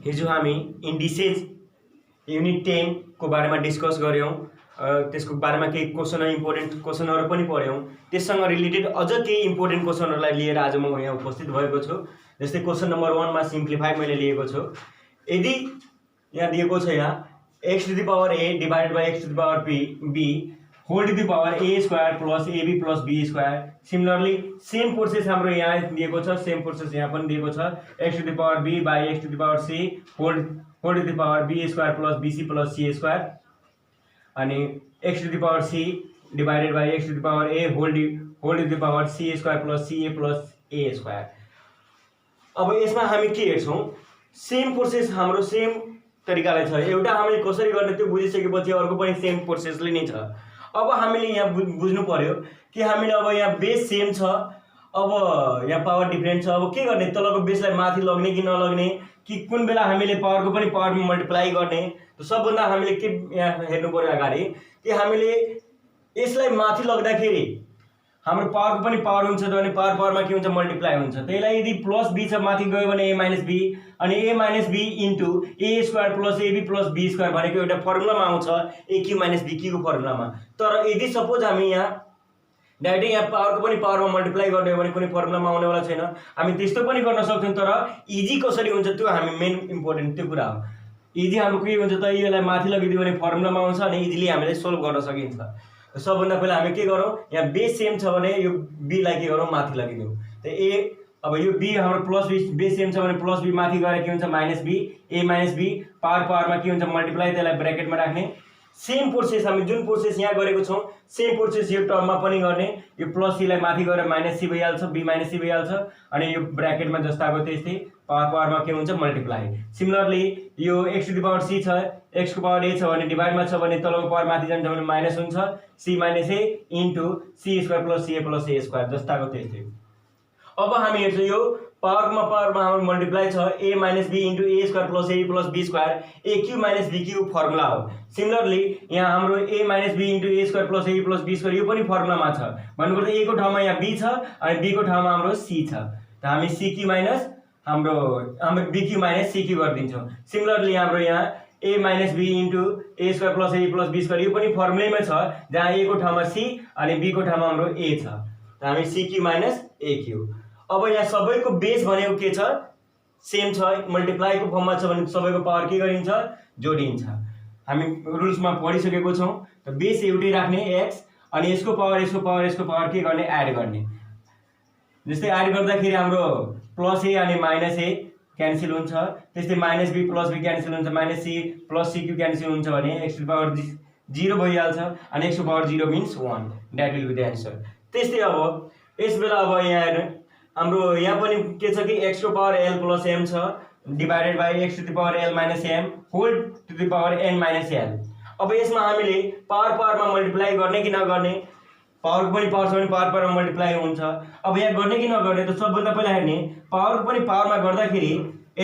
हिजो हामी इन्डिसेज युनिट 10 को बारेमा डिस्कस गर्यौं। त्यसको बारेमा केही क्वेशन इम्पोर्टेन्ट क्वेशनहरु पनि पढ्यौं। त्यससँग रिलेटेड अझ केही इम्पोर्टेन्ट क्वेशनहरुलाई लिएर आज म यहाँ उपस्थित भएको छु। जस्तै क्वेशन नम्बर 1 मा सिम्प्लिफाई मैले लिएको छु। यदि यहाँ दिएको छ यहाँ x to the power a divided by x to the power b whole to the power a square plus ab plus b square. Similarly same process हाम्रो यहाँ दिएको छ, सेम प्रोसेस यहाँ पनि दिएको छ। x to the power b by x to the power c whole to the power b square plus bc plus c square अनि x to the power c divided by x to the power a whole to the power c square plus ca plus a square. अब यसमा हामी के हेर्छौं, same process हाम्रो same तरिकाले छ। एउटा हामीले कसरी गर्ने त्यो बुझिसकेपछि अर्को पनि सेम प्रोसेसले नै छ। अब हामीले यहाँ बुझ्नु पर्यो कि हामीले अब यहाँ बेस सेम छ, अब यहाँ पावर डिफरेन्ट छ। अब के गर्ने, तलको बेसलाई माथि लग्ने कि नलग्ने, कि कुन बेला हामीले पावरको पनि पावरमा मल्टिप्लाई गर्ने। त सबभन्दा हामीले के यहाँ हेर्नु पर्यो अगाडि कि हामीले यसलाई माथि लग्दाखेरि हाम्रो पावरको पनि पावर हुन्छ भने पावर पावरमा के हुन्छ, मल्टिप्लाई हुन्छ। त्यसलाई यदि प्लस b छ माथि गयो भने a माइनस b अनि a minus b into a square plus ab plus b square भनेको एउटा फर्मुलामा आउँछ aq माइनस bq को फर्मुलामा। तर यदि सपोज हामी यहाँ डाइरेक्ट यहाँ पावरको पनि पावरमा मल्टिप्लाई गर्ने हो भने कुनै फर्मुलामा आउनेवाला छैन। हामी त्यस्तो पनि गर्न सक्छौं, तर इजी कसरी हुन्छ त्यो हामी मेन इम्पोर्टेन्ट त्यो कुरा हो। इजी हाम्रो के हुन्छ त, यसलाई माथि लगिदियो भने फर्मुलामा आउँछ अनि इजिली हामीले सोल्भ गर्न सकिन्छ। सबभन्दा पहिला हामी के गरौँ, यहाँ बेस सेम छ भने यो b लाई के गरौँ, माथि लगिदिउँ। त a अब यो b हाम्रो प्लस b बेस सेम छ भने प्लस b माथि गएर के हुन्छ, minus b a minus b power पावरमा के हुन्छ, मल्टिप्लाई। त्यसलाई ब्र्याकेटमा राख्ने। सेम प्रोसेस हामी जुन प्रोसेस यहाँ गरेको छौं सेम प्रोसेस यो टर्ममा पनि गर्ने। यो प्लस c लाई माथि गएर माइनस c भइहाल्छ, b माइनस c भइहाल्छ अनि यो ब्र्याकेटमा जस्ताको त्यस्तै पावर पावरमा के हुन्छ, मल्टिप्लाई। सिमिलरली यो x to the power c छ, x को पावर a छ भने डिवाइडमा छ भने तलको पावर माथि जान्छ भने माइनस हुन्छ, c minus a into c square plus ca plus a square जस्ताको त्यस्तै। अब हामी हेर्छौं यो पावरमा हाम्रो मल्टिप्लाई छ a minus b into a square plus a plus b square aq minus bq formula हो। सिमिलरली यहाँ हाम्रो a minus b into a square plus a plus b square यो पनि फर्मुलामा छ। भन्नुपर्दा a को ठाउँमा यहाँ b छ अनि b को ठाउँमा हाम्रो c छ। त हामी cq माइनस हाम्रो bq माइनस cq गरिदिन्छौँ। सिमिलरली हाम्रो यहाँ a minus b into a square plus a plus b square यो पनि फर्मुलैमा छ, जहाँ a को ठाउँमा c अनि b को ठाउँमा हाम्रो a छ। त हामी cq माइनस aq। अब यहाँ सबैको बेस भनेको के छ, सेम छ, मल्टिप्लाईको फर्ममा छ भने सबैको पावर के गरिन्छ, जोडिन्छ। हामी रुल्समा पढिसकेको छौं। त बेस एउटै राख्ने x अनि यसको पावर के गर्ने, एड गर्ने। जस्तै एड गर्दाखेरि हाम्रो प्लस a अनि माइनस a क्यान्सल हुन्छ, त्यस्तै minus b plus b cancel हुन्छ, minus c plus cq cancel हुन्छ भने x टु द पावर 0 भइहाल्छ अनि x to the power 0 means 1। That will be the answer. त्यस्तै अब यस बेला अब यहाँ हेर्नु हाम्रो यहाँ पनि के छ कि x को पावर l प्लस m छ divided by x to the power l minus m whole to the power n minus l। अब यसमा हामीले पावर पावरमा मल्टिप्लाई गर्ने कि नगर्ने, पावरको पनि पावर छ भने पावर पावरमा मल्टिप्लाई हुन्छ। अब यहाँ गर्ने कि नगर्ने, त सबभन्दा पहिला हेर्ने पावरको पनि पावरमा गर्दाखेरि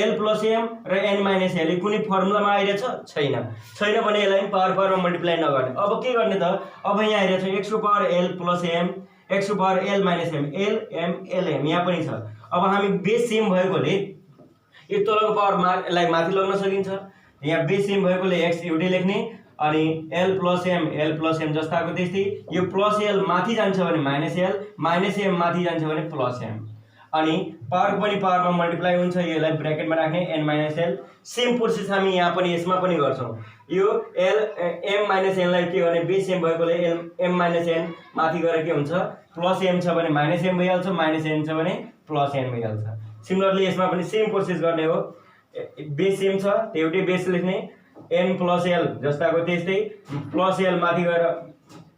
l प्लस m र n माइनस l कुनै फर्मुलामा आइरहेछ, छैन भने यसलाई पावर पावरमा मल्टिप्लाई नगर्ने। अब के गर्ने त, अब यहाँ हेरेछ x को power l plus m x को power l minus m l m l m यहाँ पनि छ। अब हामी बेस सेम भएकोले यो तलको पावरलाई माथि लग्न सकिन्छ। यहाँ बेस सेम भएकोले x एउटै लेख्ने अनि l प्लस m जस्ताको त्यस्तै। यो प्लस l माथि जान्छ भने माइनस l, माइनस m माथि जान्छ भने प्लस m अनि पावरको पनि पावरमा मल्टिप्लाई हुन्छ, यसलाई ब्र्याकेटमा राख्ने n minus l। Same process हामी यहाँ पनि यसमा पनि गर्छौं। यो l m माइनस n लाई के गर्ने, बेस सेम भएकोले m माइनस n माथि गएर के हुन्छ, प्लस m छ भने माइनस m भइहाल्छ, माइनस n छ भने प्लस n भइहाल्छ। सिमिलरली यसमा पनि सेम प्रोसेस गर्ने हो। बेस सेम छ त एउटै बेस लेख्ने, n प्लस l जस्ताको त्यस्तै, प्लस l माथि गएर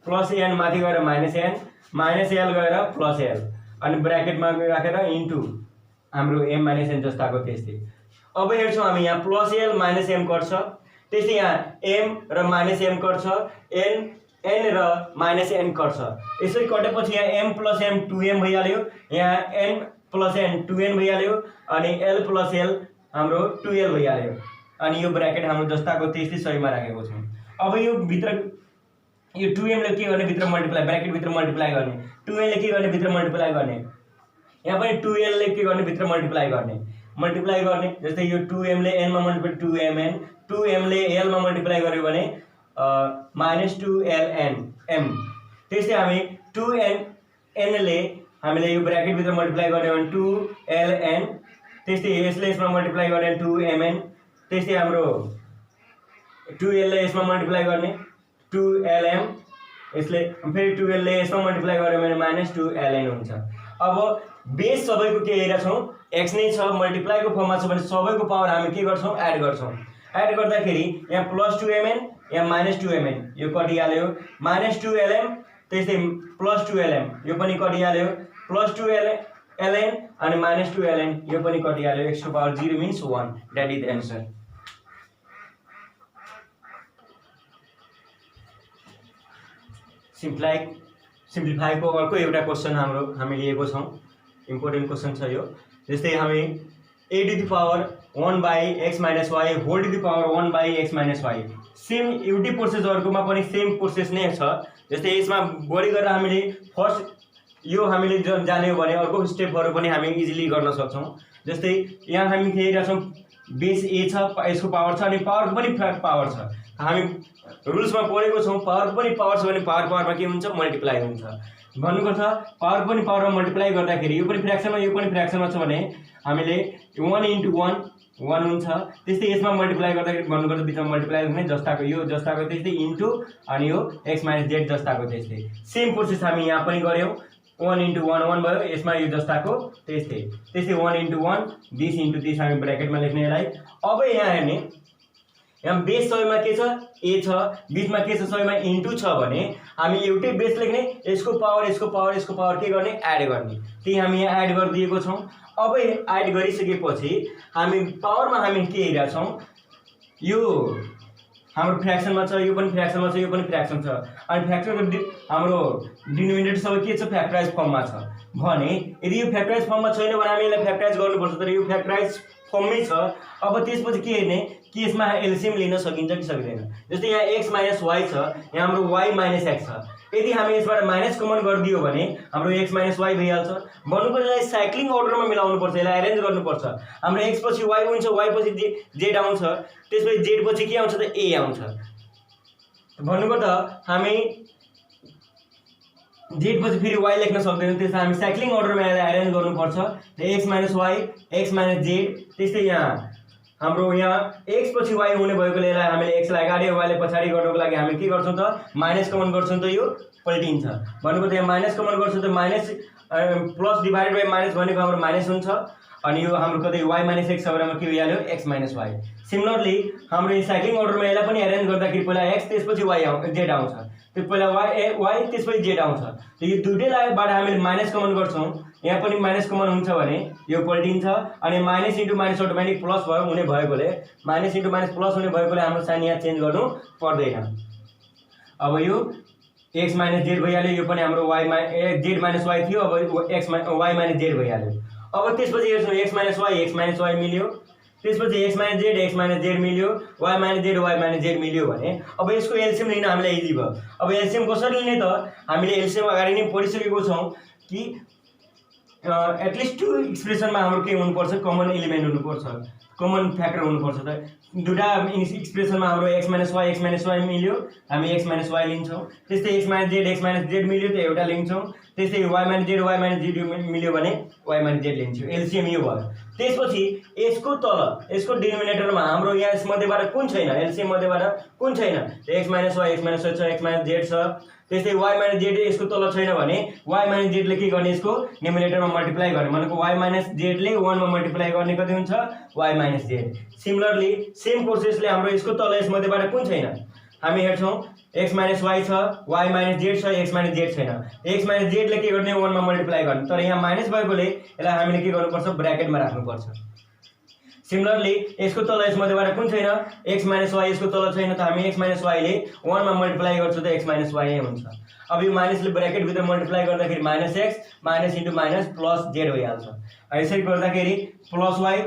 प्लस n माथि गएर माइनस n, माइनस l गएर प्लस l अनि ब्र्याकेटमा राखेर इन्टु हाम्रो m माइनस n जस्ताको त्यस्तै। अब हेर्छौं हामी यहाँ प्लस l माइनस m कट्छ, त्यस्तै यहाँ m र माइनस m कट्छ, n र माइनस n कट्छ। यसरी कटेपछि यहाँ m प्लस m 2m भइहाल्यो, यहाँ n प्लस n 2n भइहाल्यो अनि l प्लस l हाम्रो 2l भइहाल्यो अनि यो ब्र्याकेट हाम्रो जस्ताको त्यस्तै सहीमा राखेको छौं। अब यो भित्र यो 2m ले के गर्ने, भित्र मल्टिप्लाई, ब्र्याकेट भित्र मल्टिप्लाई गर्ने, 2n ले के गर्ने, भित्र मल्टिप्लाई गर्ने। यहाँ पनि 2l ले के गर्ने भित्र मल्टिप्लाई गर्ने जस्तै यो 2m ले n मा मल्टिप्लाई 2mn 2m ले l मा मल्टिप्लाई गर्यो भने -2ln m त्यसै हामी 2n ले हामीले यो ब्र्याकेट भित्र मल्टिप्लाई गर्यो भने 2ln त्यसै यसले यसमा मल्टिप्लाई गर्ने 2mn त्यसै हाम्रो 2l ले यसमा मल्टिप्लाई गर्ने 2lm यसले फेरि 2l ले यसमा मल्टिप्लाई गर्यो भने -2ln हुन्छ। अब बेस सबैको के हेरेका छौं x नै छ मल्टिप्लाई को फर्ममा छ भने सबैको पावर हामी के गर्छौं एड गर्दाखेरि यहाँ +2mn यहाँ -2mn यो कटिहाल्यो -2lm त्यसै +2lm यो पनि कटिहाल्यो +2ln अनि -2ln यो पनि कटिहाल्यो x to power 0 means 1 that is the answer। Simplify को अर्को एउटा क्वेशन हामी लिएको छौं इम्पोर्टेन्ट क्वेशन छ यो जस्तै हामी a to the power 1 by x minus y whole to the power 1 by x minus y same एउटै प्रोसेसहरुकोमा पनि सेम प्रोसेस नै छ। जस्तै यसमा बढी गरेर हामीले फर्स्ट यो हामीले जान्यौ भने अर्को स्टेपहरु पनि हामी इजिली गर्न सक्छौं। जस्तै यहाँ हामी हेरेका छौं बेस a छ यसको पावर छ अनि पावरको पनि पावर छ हामी रुल्समा पढेको छौं पावरको पनि पावर छ भने पावरमा के हुन्छ मल्टिप्लाई हुन्छ भन्नुको छ। पावर पनि पावरमा मल्टिप्लाई गर्दाखेरि यो पनि फ्र्याक्सनमा छ भने हामीले 1 into 1 हुन्छ त्यस्तै यसमा मल्टिप्लाई गर्दाखेरि भन्नुको छ बिचमा मल्टिप्लाई गर्ने जस्ताको यो जस्ताको त्यस्तै इन्टु अनि यो x - z जस्ताको त्यस्तै सेम प्रोसेस हामी यहाँ पनि गर्यौ 1 into 1 भयो यसमा यो जस्ताको त्यस्तै 1 into 1 दिस into दिस हामी ब्र्याकेटमा लेख्ने यसलाई। अब यहाँ हेर्ने यहाँ बेस सबैमा के छ a छ बीचमा के छ सबैमा इन्टु छ भने हामी एउटै बेस लेख्ने यसको पावर के गर्ने एड गर्ने त्यही हामी यहाँ एड गरिदिएको छौं। अब एड गरिसकेपछि हामी पावरमा हामी के हेरेका छौं यो हाम्रो फ्र्याक्सनमा छ यो पनि फ्र्याक्सनमा छ यो पनि फ्र्याक्सन छ अनि फ्र्याक्सनको हाम्रो डिनोमिनेटर सबै के छ फ्याक्टराइज फर्ममा छ भने यदि यो फ्याक्टराइज फर्ममा छैन भने हामी यसलाई फ्याक्टराइज गर्नुपर्छ तर यो फ्याक्टराइज फर्ममै छ। अब त्यसपछि के हेर्ने कि यसमा एलसीएम लिन सकिन्छ कि सक्दैन। जस्तै यहाँ x - y छ यहाँ हाम्रो y - x छ यदि हामी यसबाट माइनस कमन गरिदियो भने हाम्रो x - y भइहाल्छ। भन्नुपर्छ यसलाई साइक्लिङ अर्डरमा मिलाउनु पर्छ यसलाई अरेन्ज गर्नुपर्छ। हाम्रो x पछि y हुन्छ y पछि z आउँछ त्यसपछि z पछि के आउँछ त a आउँछ भन्नुको त हामी z पछि फेरि y लेख्न सक्दैनौं त्यसलाई हामी साइक्लिङ अर्डरमा यसलाई अरेन्ज गर्नुपर्छ x - y x - z त्यस्तै यहाँ हाम्रो यहाँ x पछि y हुने भएकोले यसलाई हामीले x लाई अगाडि y लाई पछाडी गर्नको लागि हामी के गर्छौं त माइनस कमन गर्छौं त यो पल्टिन्छ भनेको त यहाँ माइनस कमन गर्छौं त minus plus divided by minus भनेको हाम्रो माइनस हुन्छ अनि यो हाम्रो कतै y - x सबैमा के भइहाल्यो x - y। सिमिलरली हाम्रो यो साइक्लिङ अर्डरमा यसलाई पनि अरेन्ज गर्दाखेरि पहिला x त्यसपछि y z आउँछ त्यो पहिला y त्यसपछि z आउँछ त यो दुईटैबाट हामीले माइनस कमन गर्छौं यहाँ पनि माइनस कमन हुन्छ भने यो पल्टिन्छ अनि minus into minus automatic plus हुने भएकोले माइनस इन्टु माइनस प्लस हुने भएकोले हाम्रो साइन यहाँ चेन्ज गर्नु पर्दैन। अब यो x - z भइहाल्यो यो पनि हाम्रो z - y थियो अब y - z भइहाल्यो। अब त्यसपछि हेर्छौं x - y मिल्यो त्यसपछि x - z मिल्यो y - z मिल्यो भने अब यसको एलसीएम लिन हामीलाई इजी भयो। अब एलसीएम कसरी लिने त हामीले एलसीएम अगाडि नै पढिसकेको छौं कि एटलिस्ट टु एक्सप्रेसनमा हाम्रो के हुनुपर्छ कमन एलिमेन्ट हुनुपर्छ कमन फ्याक्टर हुनुपर्छ त दुटा एक्सप्रेसनमा हाम्रो x - y मिल्यो हामी x - y लिन्छौं त्यस्तै x - z मिल्यो त एउटा लिन्छौं त्यस्तै y - z मिल्यो भने y - z लिन्छौं एलसीएम यो भयो। त्यसपछि यसको तल यसको डिनोमिनेटरमा हाम्रो यहाँ यसमध्येबाट कुन छैन एलसीएम मध्येबाट कुन छैन x - y छ x - z छ त्यस्तै y - z यसको तल छैन भने y - z ले के गर्ने यसको न्युमिनेटरमा मल्टिप्लाई गर्ने भनेको y - z ले 1 मा मल्टिप्लाई गर्ने कति हुन्छ y - z। सिमिलरली सेम प्रोसेसले हाम्रो यसको तल यसमध्येबाट कुन छैन हामी हेर्छौं x - y छ y - z छ x - z छैन x - z ले के गर्ने 1 मा मल्टिप्लाई गर्ने तर यहाँ माइनस भएकोले यसलाई हामीले के गर्नुपर्छ ब्र्याकेटमा राख्नुपर्छ। सिमिलरली यसको तल यसमध्येबाट कुन छैन x - y यसको तल छैन त हामी x - y ले 1 मा मल्टिप्लाई गर्छौं त x - y हुन्छ। अब यो माइनसले ब्र्याकेट भित्र मल्टिप्लाई गर्दाखेरि -x minus into minus plus z भइहाल्छ। यसरी गर्दाखेरि +y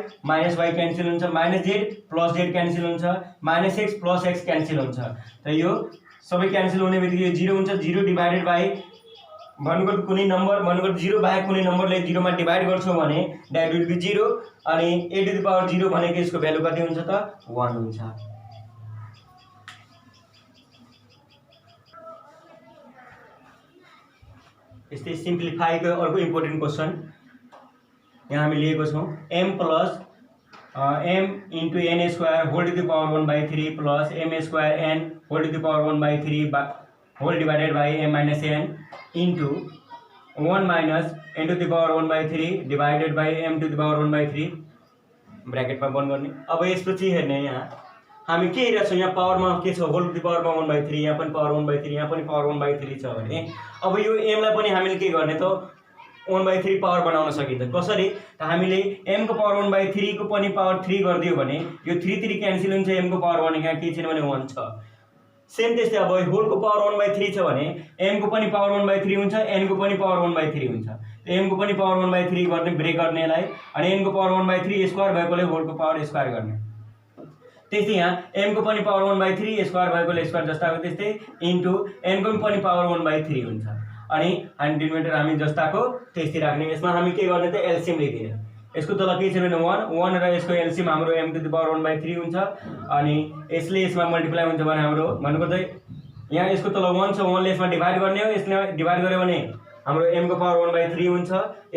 - y क्यान्सल हुन्छ -z + z क्यान्सल हुन्छ -x + x क्यान्सल हुन्छ त यो सबै क्यान्सल हुने बित्तिकै 0 हुन्छ 0 डिभाइडेड बाइ भन्नुको कुनै नम्बर भन्नुको 0 बाहेक कुनै नम्बरले 0 मा डिभाइड गर्छौं भने द्याट विल बी 0 अनि a टु द पावर 0 भनेको यसको भ्यालु कति हुन्छ त 1 हुन्छ। यस्तै सिम्प्लिफाईको अर्को इम्पोर्टेन्ट क्वेशन यहाँ हामी लिएको छौं m plus m into n square whole to the power 1/3 plus m square n whole to the power 1/3 whole divided by m minus n into 1 minus n to the power 1/3 divided by m to the power 1/3 bracket में बंद गर्ने। अब यसपछि हेर्ने यहाँ हामी के हेरेको छौं यहाँ पावर में के छ होल टु द पावर में 1/3 यहाँ पनि पावर 1/3 यहाँ पनि पावर 1/3 छ भने अब यो m लाई पनि हामीले के गर्ने त 1/3 पावर बनाउन सकिन्छ। कसरी त हामीले m को पावर 1/3 को पनि पावर 3 गरिदियो भने यो 3 3 क्यान्सल हुन्छ m को पावर 1 यहाँ के छैन भने 1 छ। सेम त्यस्तै अब होल को पावर 1/3 छ भने m को पनि पावर 1/3 हुन्छ n को पनि पावर 1/3 हुन्छ। m को पनि पावर 1/3 गर्ने ब्रेक गर्नेलाई अनि n को पावर 1/3 स्क्वायर भएकोले होल को पावर स्क्वायर गर्ने। त्यस्तै यहाँ m को पनि पावर 1/3 स्क्वायर भएकोले स्क्वायर जस्ताको त्यस्तै इन्टु n को पनि पावर 1/3 हुन्छ अनि डिनोमिनेटर हामी जस्ताको त्यस्तै राख्ने। यसमा हामी के गर्ने त एलसीएम लिदिने। यसको तल के छ भने 1 र यसको एलसीएम हाम्रो m टु द पावर 1/3 हुन्छ अनि यसले यसमा मल्टिप्लाई हुन्छ भने हाम्रो भन्नुको चाहिँ यहाँ यसको तल 1 छ 1 ले यसमा डिभाइड गर्ने हो यसले डिभाइड गर्यो भने हाम्रो m को पावर 1/3 हुन्छ।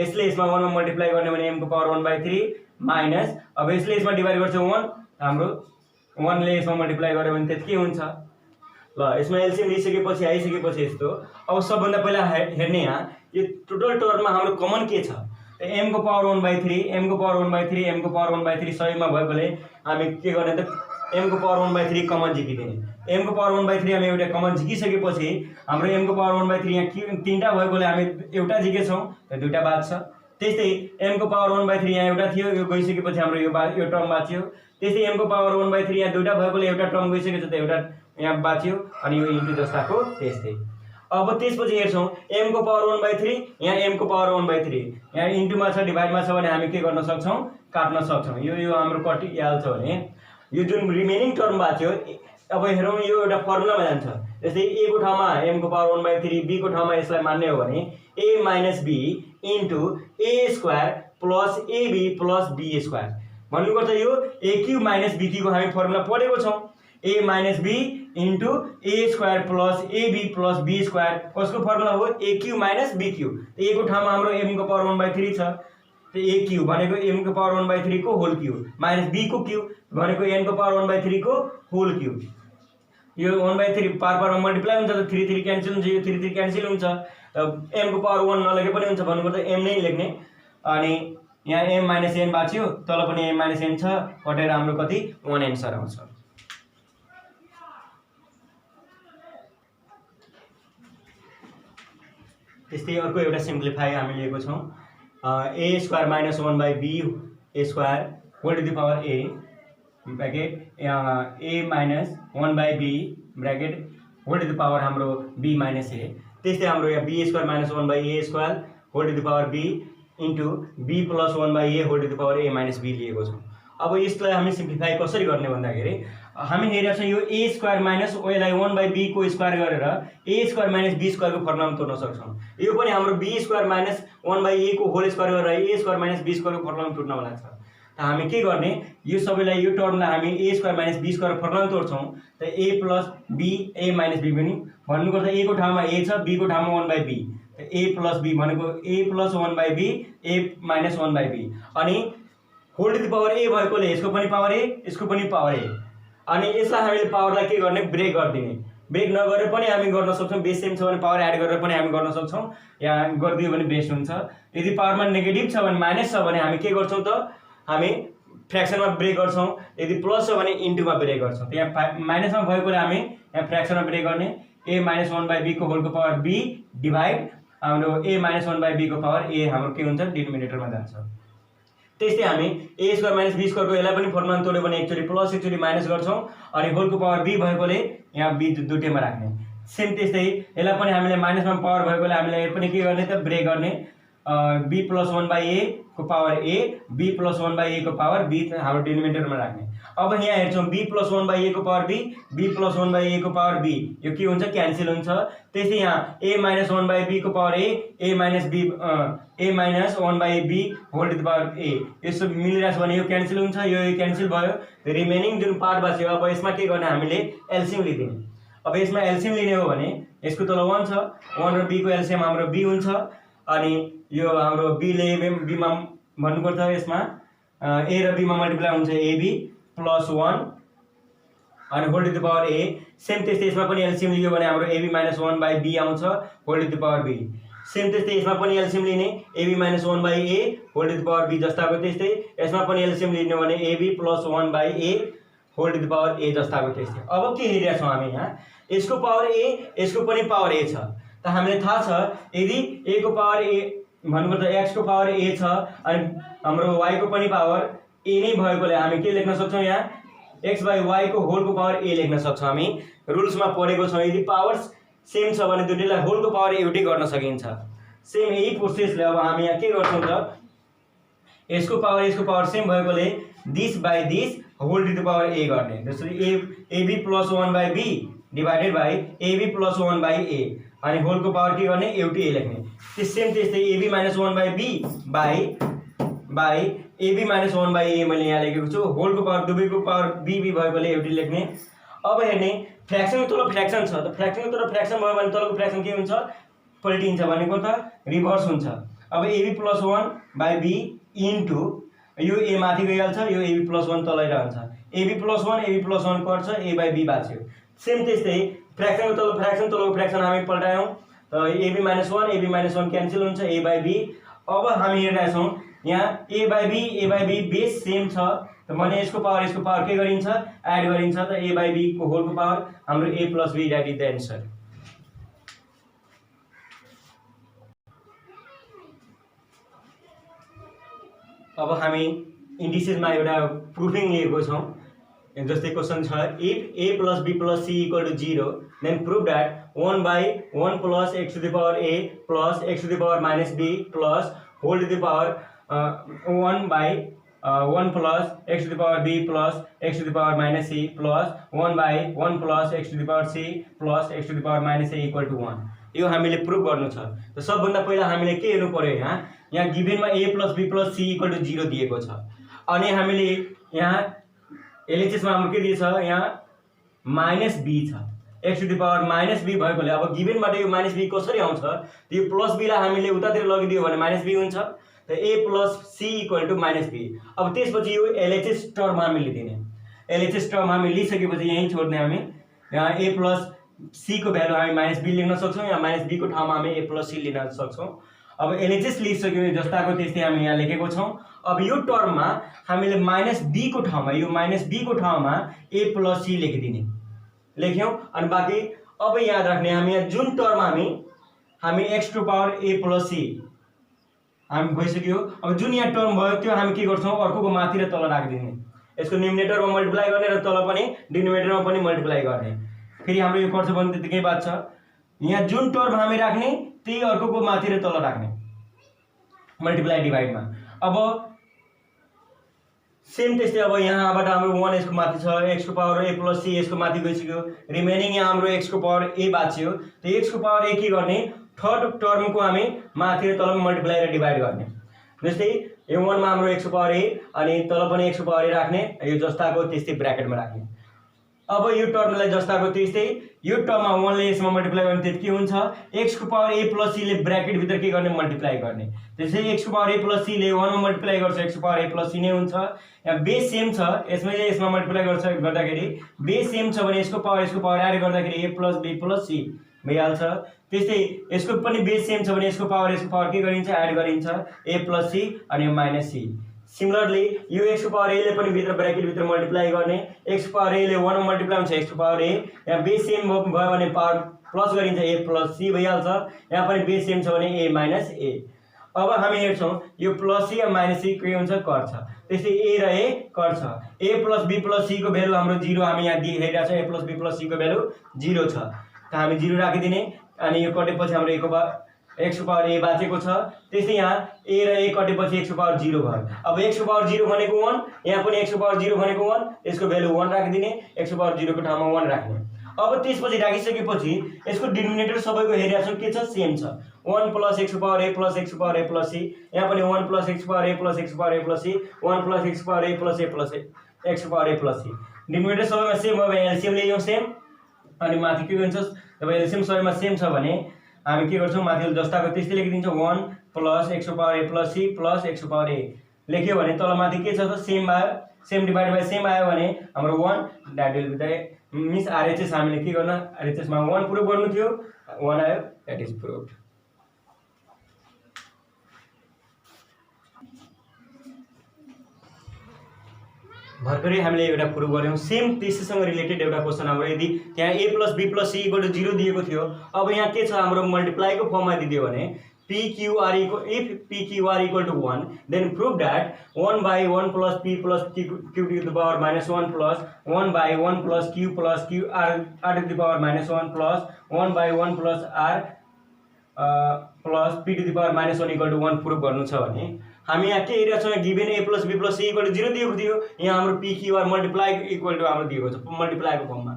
यसले यसमा 1 मा मल्टिप्लाई गर्ने भने m को पावर 1/3 माइनस अब यसले यसमा डिभाइड गर्छ 1 हाम्रो 1 ले यसमा मल्टिप्लाई गर्यो भने त्यति के हुन्छ ल। यसमा एलसीएम लिइसकेपछि आइसकेपछि यस्तो अब सबभन्दा पहिला हेर्ने यहाँ यो टोटल टर्ममा हाम्रो कमन के छ m को पावर 1/3 m को पावर 1/3 m को पावर 1/3 सहीमा भएकोले हामी के गर्ने त m को पावर 1/3 कमन झिकिदिने। m को पावर 1/3 हामी एउटा कमन झिकिसकेपछि हाम्रो m को पावर 1/3 यहाँ तीनटा भएकोले हामी एउटा झिकेछौं त दुईटा बाँच्छ। त्यस्तै m को पावर 1/3 यहाँ एउटा थियो यो गइसकेपछि हाम्रो यो टर्म बाँच्यो। त्यस्तै m को पावर 1/3 यहाँ दुईटा भएकोले एउटा टर्म गइसकेछ त एउटा यहाँ बाँच्यो अनि यो इन्टु जस्ताको त्यस्तै। अब त्यसपछि हेर्छौं m को पावर 1/3 यहाँ m को पावर 1/3 यहाँ इन्टुमा छ डिभाइडमा छ भने हामी के गर्न सक्छौं काट्न सक्छौं। यो हाम्रो कटिहाल्छ भने यो जुन रिमेनिङ टर्म बाँच्यो अब हेरौं यो एउटा फर्मुलामा जान्छ। जस्तै a को ठाउँमा m को पावर 1/3 b को ठाउँमा यसलाई मान्ने हो भने a minus b into a square plus ab plus b square भन्नुको अर्थ यो a cube minus b cube को हामी फर्मुला पढेको छौं a minus b into a square plus ab plus b square कसको फर्मुला हो a cube minus b cube. a को ठाउँमा हाम्रो m को पावर 1/3 छ त a क्यूब भनेको m को पावर 1/3 को होल क्यूब माइनस b को क्यूब भनेको n को पावर 1/3 को होल क्यूब। यो 1/3 पार मल्टिप्लाई हुन्छ त 3 3 क्यान्सल हुन्छ यो 3 3 क्यान्सल हुन्छ त m को पावर 1 नलेखे पनि हुन्छ भन्नुको त m नै लेख्ने अनि यहाँ m minus n बाँच्यो तल पनि m minus n छ कटेर हाम्रो कति 1 आन्सर आउँछ। त्यस्तै अर्को एउटा सिम्प्लिफाई हामी लिएको छौं a square minus 1/b a square whole to the power a bracket a minus 1/b bracket whole to the power हाम्रो b माइनस a। त्यस्तै हाम्रो यहाँ b square minus 1/a square whole to the power b into b plus 1/a whole to the power a minus b लिएको छौं। अब यसलाई हामी simplify कसरी गर्ने भन्दाखेरि हामी हेरेका छौं यो a स्क्वायर माइनस यसलाई 1/b को स्क्वायर गरेर a square minus b square को फर्मुलामा तोड्न सक्छौं। यो पनि हाम्रो b स्क्वायर माइनस 1/a को होल स्क्वायर गरेर a square minus b square को फर्मुलामा तोड्न वाला छ। त हामी के गर्ने यो सबैलाई यो टर्मलाई हामी a square minus b square फर्मुलामा तोड्छौं त a plus b a minus b पनि भन्नुको अर्थ a को ठाउँमा a छ b को ठाउँमा 1/b त a प्लस b भनेको a plus 1/b a minus 1/b अनि whole to the power a भएकोले यसको पनि पावर a यसको पनि पावर a अनि यसलाई हामीले पावरलाई के गर्ने ब्रेक गरिदिने। ब्रेक नगरे पनि हामी गर्न सक्छौं बेस सेम छ भने पावर एड गरेर पनि हामी गर्न सक्छौं या गरिदियो भने बेस्ट हुन्छ। यदि पावरमा नेगेटिभ छ भने माइनस छ भने हामी के गर्छौं त हामी फ्र्याक्सनमा ब्रेक गर्छौं यदि प्लस छ भने इन्टुमा ब्रेक गर्छौं। यहाँ माइनसमा भएकोले हामी यहाँ फ्र्याक्सनमा ब्रेक गर्ने a minus 1/b को होल को पावर b डिवाइड हाम्रो a minus 1/b को पावर a हाम्रो के हुन्छ डिनोमिनेटरमा जान्छ। त्यस्तै हामी a square minus b square को यसलाई पनि फर्मुलामा तोड्यो भने एकचोटी प्लस एकचोटी माइनस गर्छौं अनि होल को पावर b भएकोले यहाँ b दुईटैमा राख्ने। सेम त्यस्तै यसलाई पनि हामीले माइनसमा पावर भएकोले हामीले यो पनि के गर्ने त ब्रेक गर्ने बी प्लस 1/a को power a, b plus 1/a को पावर b हाम्रो डिनोमिनेटरमा राख्ने। अब यहाँ हेर्छौँ b प्लस 1/a को power b, b plus 1/a को पावर b, यो के हुन्छ क्यान्सल हुन्छ। त्यसै यहाँ a माइनस 1/b को power a minus 1/b whole to the power a, यसो मिलिरहेछ भने यो क्यान्सल हुन्छ, यो क्यान्सल भयो। रिमेनिङ जुन पार्ट बच्यो अब यसमा के गर्ने हामीले एलसिएम लिदिने। अब यसमा एलसिएम लिने हो भने यसको तल 1 छ, 1 र b को एलसिएम हाम्रो b हुन्छ। अनि यो हाम्रो b ले b मा भन्नुपर्छ, यसमा a र b मा मल्टिप्लाई हुन्छ ab प्लस 1 अनि whole to the power a। Same त्यस्तै यसमा पनि एलसिएम लियो भने हाम्रो ab माइनस 1/b आउँछ whole to the power b। Same त्यस्तै यसमा पनि एलसिएम लिने ab minus 1/a whole to the power b जस्ताको त्यस्तै यसमा पनि एलसिएम लिने भने ab plus 1/a whole to the power a जस्ताको त्यस्तै। अब के हेरिरहेका छौँ हामी यहाँ, यसको पावर a, यसको पनि पावर a छ। त हामीले थाहा छ यदि a को पावर a भन्नुपर्छ x को पावर a छ अनि हाम्रो y को पनि पावर a नै भएकोले हामी के लेख्न सक्छौँ, यहाँ x/y को होल को पावर a लेख्न सक्छौँ। हामी रुल्समा पढेको छौँ यदि पावर्स सेम छ भने दुईटैलाई होल को पावर एउटै गर्न सकिन्छ। सेम यही प्रोसेसले अब हामी यहाँ के गर्छौँ त, यसको पावर सेम भएकोले this by this whole to the power a गर्ने। जसरी ab plus 1/b divided by ab plus 1/a अनि होल को पावर के गर्ने एउटै a लेख्ने। सेम त्यस्तै ab minus 1/b by ab minus 1/a मैले यहाँ लेखेको छु, होल को पावर दुवैको पावर b भएकोले एउटै लेख्ने। अब हेर्ने फ्र्याक्सन तल फ्र्याक्सन छ, त फ्र्याक्सन तल फ्र्याक्सन भयो भने तलको फ्र्याक्सन के हुन्छ पल्टिन्छ भनेको त रिभर्स हुन्छ। अब ab प्लस 1/b इन्टु यो a माथि गइहाल्छ, यो ab प्लस 1 तलै रहन्छ, ab प्लस 1 कट्छ, a/b बाँच्यो। सेम त्यस्तै फ्र्याक्सन तलको फ्र्याक्सन हामी पल्टायौँ त ab माइनस 1 क्यान्सल हुन्छ, a/b। अब हामी हेरिरहेछौँ यहाँ a/b बेस सेम छ त भने यसको पावर के गरिन्छ एड गरिन्छ, त a/b को होल को पावर हाम्रो a plus b that is the answer. अब हामी इन्डिसेसमा एउटा प्रुफिङ लिएको छौँ। जस्तै क्वेसन छ if a plus b plus c equal to 0 then prove that 1/1 plus x to the power a plus x to the power minus b plus whole to the power 1/1 plus x to the power b plus x to the power minus c plus 1/1 plus x to the power c plus x to the power minus a equal to 1। यो हामीले prove गर्नु छ। त सबभन्दा पहिला हामीले के हेर्नु पर्यो, यहाँ गिभेनमा a plus b plus c equal to 0 दिएको छ अनि हामीले यहाँ एलएचएसमा हाम्रो के दिएछ, यहाँ माइनस b छ, x to the power minus b भएकोले अब गिभेनबाट यो माइनस b कसरी आउँछ, त्यो प्लस b लाई हामीले उतातिर लगिदियो भने माइनस b हुन्छ, त a plus c equal to minus b। अब त्यसपछि यो एलएचएस टर्म हामी लिदिने। एलएचएस टर्म हामी लिइसकेपछि यहीँ छोड्ने हामी, यहाँ a प्लस c को भ्यालु हामी माइनस b लेख्न सक्छौँ, यहाँ माइनस b को ठाउँमा हामी a प्लस c लिन सक्छौँ। अब एलएचएस लिइसक्यो जस्ताको त्यस्तै हामी यहाँ लेखेको छौँ। अब यो टर्ममा हामीले माइनस b को ठाउँमा a प्लस c लेख्यौँ अनि बाँकी अब याद राख्ने हामी यहाँ जुन टर्म हामी x to power a plus c हामी भइसक्यो। अब जुन यहाँ टर्म भयो त्यो हामी के गर्छौँ अर्कोको माथि र तल राखिदिने, यसको न्युमिनेटरमा मल्टिप्लाई गर्ने र तल पनि डिनोमिनेटरमा पनि मल्टिप्लाई गर्ने। फेरि हाम्रो यो कट्छ भने त्यतिकै बात छ, यहाँ जुन टर्म हामी राख्ने त्यही अर्कोको माथि र तल राख्ने मल्टिप्लाई डिभाइडमा। अब सेम त्यस्तै अब यहाँबाट हाम्रो 1 यसको माथि छ, x को पावर a प्लस c यसको माथि गइसक्यो, रिमेनिङ यहाँ हाम्रो x को पावर a बाँच्यो। त x को पावर a के गर्ने, थर्ड टर्मको हामी माथि र तल मल्टिप्लाई र डिभाइड गर्ने। जस्तै यो 1 मा हाम्रो x को पावर a अनि तल पनि x को पावर a राख्ने, यो जस्ताको त्यस्तै ब्र्याकेटमा राख्ने। अब यो टर्मलाई जस्ताको त्यस्तै यो टर्ममा 1 ले यसमा मल्टिप्लाई गर्ने त्यति हुन्छ, x को पावर a प्लस c ले ब्र्याकेट भित्र के गर्ने मल्टिप्लाई गर्ने। त्यसै x को पावर a प्लस c ले 1 मा मल्टिप्लाई गर्छ, x को पावर a प्लस c नै हुन्छ। यहाँ बेस सेम छ, यसमा मल्टिप्लाई गर्दाखेरि बेस सेम छ भने यसको पावर एड गर्दाखेरि a plus b plus c भइहाल्छ। त्यस्तै यसको पनि बेस सेम छ भने यसको पावर के गरिन्छ एड गरिन्छ, a प्लस c अनि माइनस c। सिमिलरली यो x को पावर a ले पनि भित्र ब्र्याकेट भित्र मल्टिप्लाई गर्ने, x को पावर a ले 1 मा मल्टिप्लाई हुन्छ x को पावर a, यहाँ बेस सेम भयो भने पावर प्लस गरिन्छ a प्लस c भइहाल्छ, यहाँ पनि बेस सेम छ भने a माइनस a। अब हामी हेर्छौँ यो प्लस c र माइनस c के हुन्छ कट्छ, त्यसै a र a कट्छ। a plus b plus c को भ्यालु हाम्रो 0 हामी यहाँ हेरिरहेको छ, a plus b plus c को भ्यालु 0 छ, त हामी 0 राखिदिने अनि यो कटेपछि हाम्रो a को x को पावर a बाँचेको छ। त्यस्तै यहाँ a र a कटेपछि x को पावर 0 भयो। अब x को पावर 0 भनेको 1, यहाँ पनि x को पावर 0 भनेको 1, यसको भ्यालु 1 राखिदिने, x को पावर 0 को ठाउँमा 1 राख्ने। अब त्यसपछि राखिसकेपछि यसको डिनोमिनेटर सबैको हेरेका छौं के छ, सेम छ। 1 + x को पावर a + x को पावर a + c, यहाँ पनि 1 + x को पावर a + x को पावर a + c, 1 + x को पावर a + a + x को पावर a + c। डिनोमिनेटर सबैमा सेम भयो भने एलसीएम ल्यायौं सेम, अनि माथि के हुन्छ, जब एलसीएम सबैमा सेम छ भने हामी के गर्छौं, माथि जस्ताको त्यस्तै लेखिदिन्छौं। 1 + x को पावर a + c + x को पावर a लेख्यो भने तल माथि के छ त सेम आयो, सेम डिभाइड बाइ सेम आयो भने हाम्रो 1 that will be the means RHS. हामीले के गर्न, आरएचएस मा 1 प्रुभ गर्नु थियो, 1 आयो, दैट इज प्रुभड। भर्खरै हामीले एउटा प्रुभ गर्यौं। सेम त्यसैसँग रिलेटेड एउटा क्वेशन हाम्रो, यदि त्यहाँ a + b + c = 0 दिएको थियो, अब यहाँ के छ हाम्रो मल्टिप्लाई को फर्ममा दिदियो भने PQR if PQR = 1 then prove that 1/1 + P + Q to the power -1 plus 1/1 plus Q plus Q R to the power -1 plus 1/1 plus R plus P to the power -1 = 1 prove गर्नु छ भने हामी यहाँ के हेरेका छौं, गिभन a + b + c = 0 दिएको थियो, यहाँ हाम्रो PQR मल्टिप्लाई इक्वल टु हाम्रो दिएको छ मल्टिप्लाई को फर्ममा,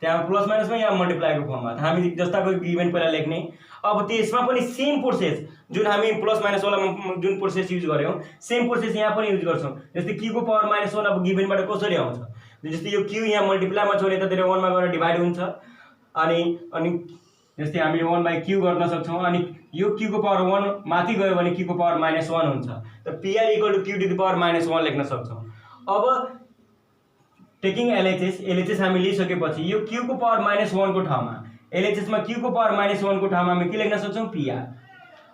त्यहाँ प्लस माइनस में यहाँ मल्टिप्लाई को फर्ममा हामी जस्ताको गिभन पहिला लेख्ने। अब त्यसमा पनि सेम प्रोसेस जुन हामी प्लस माइनस वाला जुन प्रोसेस युज गर्यौं सेम प्रोसेस यहाँ पनि युज गर्छौं। जस्तै q को पावर -1 अब गिभनबाट कसरी आउँछ, जस्तै यो q यहाँ मल्टिप्लाईमा छ भने यतातिर 1 मा गएर डिभाइड हुन्छ, अनि जस्तै हामीले 1/q गर्न सक्छौं, अनि यो q को पावर 1 माथि गयो भने q को पावर -1 हुन्छ, त pr = q to the power -1 लेख्न सक्छौं। अब टेकिङ एलएचएस हामी लिइसकेपछि यो q को पावर -1 को ठाउँमा एलएचएस मा q को पावर -1 को ठाउँमा हामी के लेख्न सक्छौं, pr।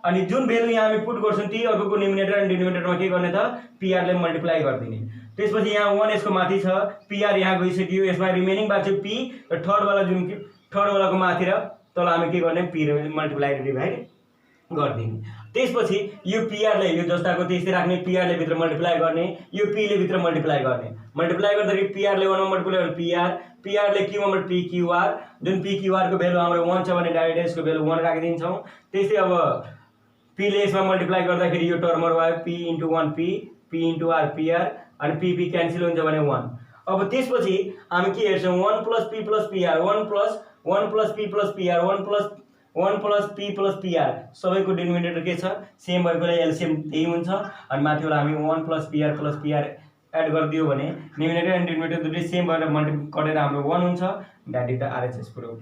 अनि जुन भ्यालु यहाँ हामी पुट गर्छौं ती अर्कोको न्युमिनेटर अनि डिनोमिनेटरमा के गर्ने त pr ले मल्टिप्लाई गरिदिने। त्यसपछि यहाँ 1 यसको माथि छ, pr यहाँ गइसक्यो, यसमा रिमेनिङ बाँच्यो p र थर्ड वालाको माथि र तल हामी के गर्ने, p रे मल्टिप्लाई र डिभाइड गर्दिने। त्यसपछि यो pr ले यो जस्ताको त्यस्तै राख्ने, pr ले भित्र मल्टिप्लाई गर्ने, यो p ले भित्र मल्टिप्लाई गर्ने, मल्टिप्लाई गर्दाखेरि pr ले 1 मा मल्टिप्लाई गर्ने pr ले q मा pqr, जुन pqr को भ्यालु हाम्रो 1 छ भने डाइरेक्ट यसको भ्यालु 1 राखिदिन्छौं। त्यस्तै अब p ले यसमा मल्टिप्लाई गर्दाखेरि यो टर्महरु आयो, p * 1 p * r pr, अनि p क्यान्सल हुन्छ भने 1। अब त्यसपछि हामी के हेर्छौं, 1 + p + pr 1 + p + pr 1 + p + pr सबैको डिनोमिनेटर के छ, सेम भएकोले एलसीएम त्यही हुन्छ, अनि माथिबाट हामी 1 + pr + pr एड गरिदियो भने न्युमिनेटर एन्ड डिनोमिनेटर दुटै सेम भएर मल्टिप्लाई गरेर हाम्रो 1 हुन्छ, that is the RHS proof.